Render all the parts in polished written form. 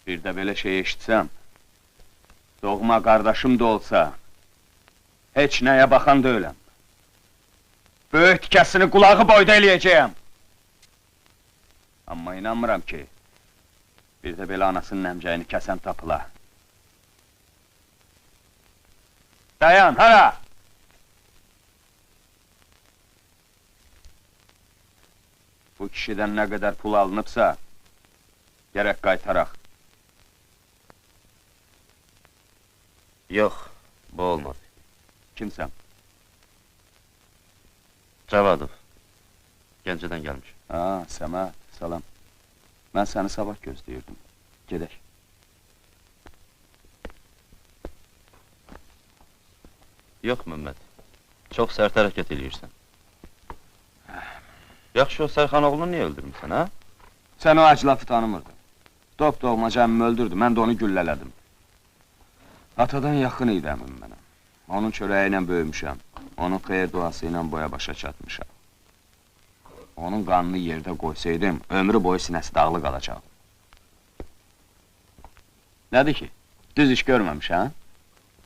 Bir də belə şey eşitsəm, doğma qardaşım da olsa, heç nəyə baxan deyiləm. Böyük tikəsini qulağı boyda eləyəcəyəm. Amma inanmıram ki, bir də belə anasının əmcəyini kəsən tapıla. Dayan, hara! Bu kişidən nə qədər pul alınıbsa, gərək qaytaraq. Yox, bu olmadı. Kimsən? Cavadov. Gəncədən gəlmiş. Ha, Səməd, salam. Mən səni sabah gözləyirdim. Gedək. Yox, Məhməd. Çox sərt hərəkət edirsən. Yaxşı, o Sərxanoğlunu niyə öldürmüsən, ha? Sən o əclafı tanımırdın. Dop-doğma cəmimi öldürdü, mən də onu güllələdim. Atadan yaxın idi əmim mənə. Onun çörəyi ilə böyümüşəm. Onun xeyir duası ilə boya başa çatmışam. Onun qanını yerdə qoysaydım, ömrü boyu sinəsi dağlı qalacaq. Nədir ki? Düz iş görməmiş, ha?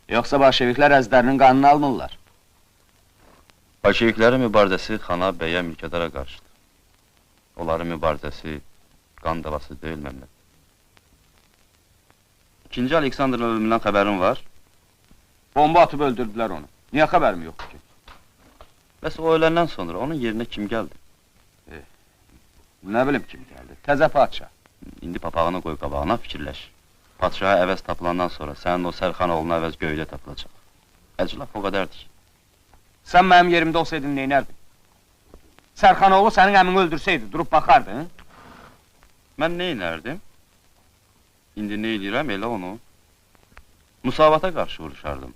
Yoxsa bolşeviklər əzlərinin qanını almırlar. Bolşeviklərin mübarizəsi xana, bəyə, mülkədara qarşıdır. Onların mübarizəsi qan davası deyil, Məhməd. İkinci Aleksandrın ölümündən xəbərin var? Bomba atıb öldürdülər onu. Niyə xəbərim yoxdur ki? Bəs o öləndən sonra onun yerinə kim gəldi? Nə bilim kim gəldi? Təzə padşah. İndi papağını qoy qabağına, fikirləş. Padşaha əvəz tapılandan sonra sənin o Sərxanoğluna əvəz göydə tapılacaq. Əclaf o qədərdir ki. Sən mənim yerimdə olsaydın neynərdin? Sərxanoğlu sənin əmini öldürsəydi, durub baxardın? Mən neynərdim? İndi nə edirəm, elə onu. Musavata qarşı vuruşardım.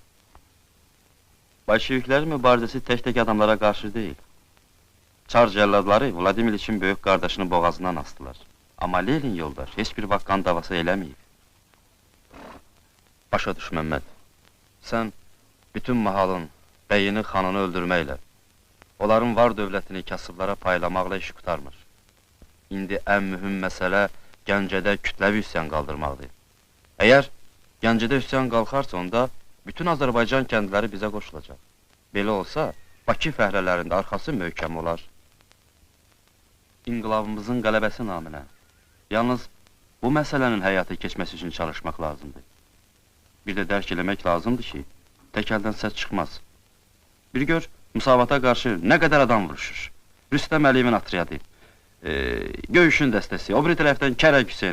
Bolşeviklərin mübarizəsi tək-tək adamlara qarşı deyil. Çar cəlladları Vladimir İliçin böyük qardaşını boğazından astılar. Amma Lenin yoldaş heç bir vaxt qan davası eləməyib. Başa düş, Məhməd. Sən bütün mahalın, bəyini, xanını öldürməklə, onların var dövlətini kasıblara paylamaqla iş qutarmır. İndi ən mühüm məsələ Gəncədə kütləvi üsyan qaldırmaqdır. Əgər Gəncədə üsyan qalxarsa, onda bütün Azərbaycan kəndləri bizə qoşulacaq. Belə olsa, Bakı fəhlələrində arxası möhkəm olar. İnqilabımızın qələbəsi naminə. Yalnız bu məsələnin həyata keçməsi üçün çalışmaq lazımdır. Bir də dərk eləmək lazımdır ki, tək əldən səs çıxmaz. Bir gör, Musavata qarşı nə qədər adam vuruşur. Rüstəm Əliyevin atriyadı, Göyüşün dəstəsi, o biri tərəfdən Kərək Hüseyin.